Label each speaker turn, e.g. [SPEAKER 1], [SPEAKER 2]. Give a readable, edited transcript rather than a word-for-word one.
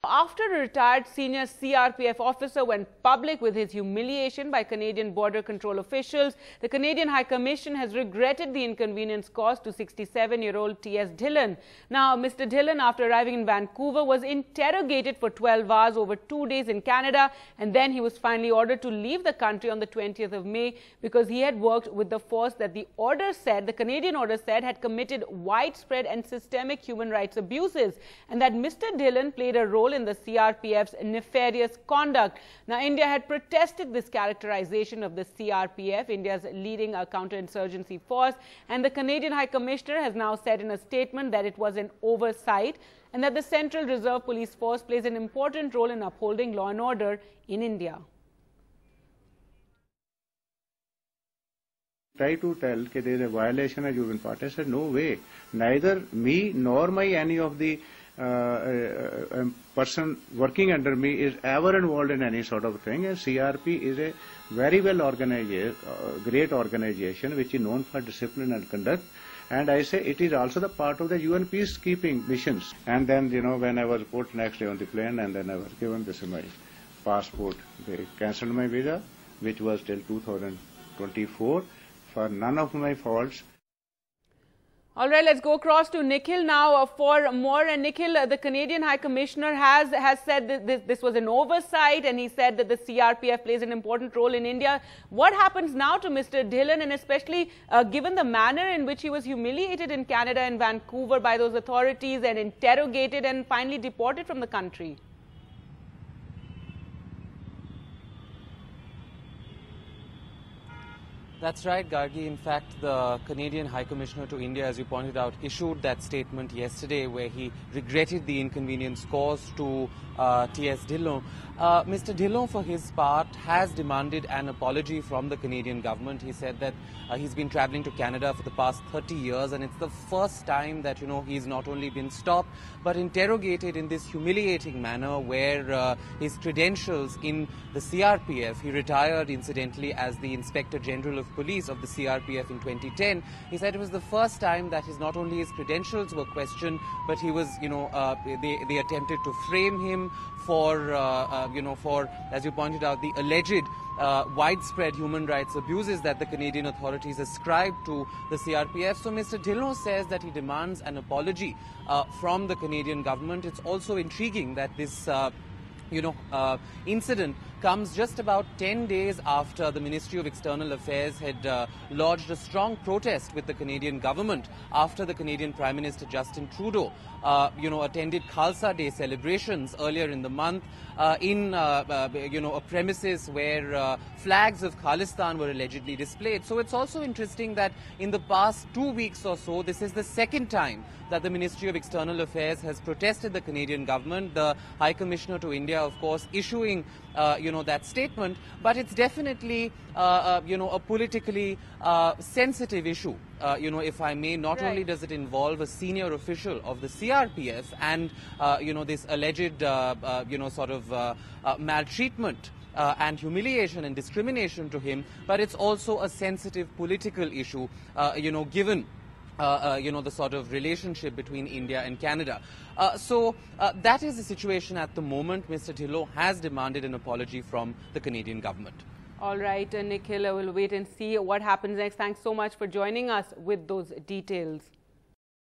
[SPEAKER 1] After a retired senior CRPF officer went public with his humiliation by Canadian border control officials, the Canadian High Commission has regretted the inconvenience caused to 67-year-old TS Dhillon. Now, Mr. Dhillon, after arriving in Vancouver, was interrogated for 12 hours over 2 days in Canada, and then he was finally ordered to leave the country on the 20th of May because he had worked with the force that the Canadian order said, had committed widespread and systemic human rights abuses, and that Mr. Dhillon played a role in the CRPF's nefarious conduct. Now, India had protested this characterization of the CRPF, India's leading counterinsurgency force, and the Canadian High Commissioner has now said in a statement that it was an oversight and that the Central Reserve Police Force plays an important role in upholding law and order in India.
[SPEAKER 2] Try to tell that there is a violation of human rights. I said, no way. Neither me nor any of the person working under me is ever involved in any sort of thing. And CRP is a very well organized, great organization which is known for discipline and conduct. And I say it is also the part of the UN peacekeeping missions. And then, when I was put next day on the plane and then I was given this my passport, they cancelled my visa, which was till 2024 for none of my faults.
[SPEAKER 1] All right, let's go across to Nikhil now for more. And Nikhil, the Canadian High Commissioner has said that this was an oversight, and he said that the CRPF plays an important role in India. What happens now to Mr. Dhillon, and especially given the manner in which he was humiliated in Canada and Vancouver by those authorities and interrogated and finally deported from the country?
[SPEAKER 3] That's right, Gargi. In fact, the Canadian High Commissioner to India, as you pointed out, issued that statement yesterday where he regretted the inconvenience caused to TS Dhillon. Mr. Dhillon, for his part, has demanded an apology from the Canadian government. He said that he's been traveling to Canada for the past 30 years, and it's the first time that, he's not only been stopped, but interrogated in this humiliating manner where his credentials in the CRPF, he retired, incidentally, as the Inspector General of Police of the CRPF in 2010. He said it was the first time that not only his credentials were questioned, but he was, they attempted to frame him for, as you pointed out, the alleged widespread human rights abuses that the Canadian authorities ascribe to the CRPF. So Mr. Dhillon says that he demands an apology from the Canadian government. It's also intriguing that this incident comes just about 10 days after the Ministry of External Affairs had lodged a strong protest with the Canadian government after the Canadian Prime Minister Justin Trudeau, attended Khalsa Day celebrations earlier in the month in, a premises where flags of Khalistan were allegedly displayed. So it's also interesting that in the past 2 weeks or so, this is the second time that the Ministry of External Affairs has protested the Canadian government. The High Commissioner to India, of course, issuing that statement, but it's definitely, a politically sensitive issue, if I may. Not only does it involve a senior official of the CRPF and, this alleged, maltreatment and humiliation and discrimination to him, but it's also a sensitive political issue, given the sort of relationship between India and Canada. So that is the situation at the moment. Mr. Dhillon has demanded an apology from the Canadian government.
[SPEAKER 1] All right, Nikhil, we'll wait and see what happens next. Thanks so much for joining us with those details.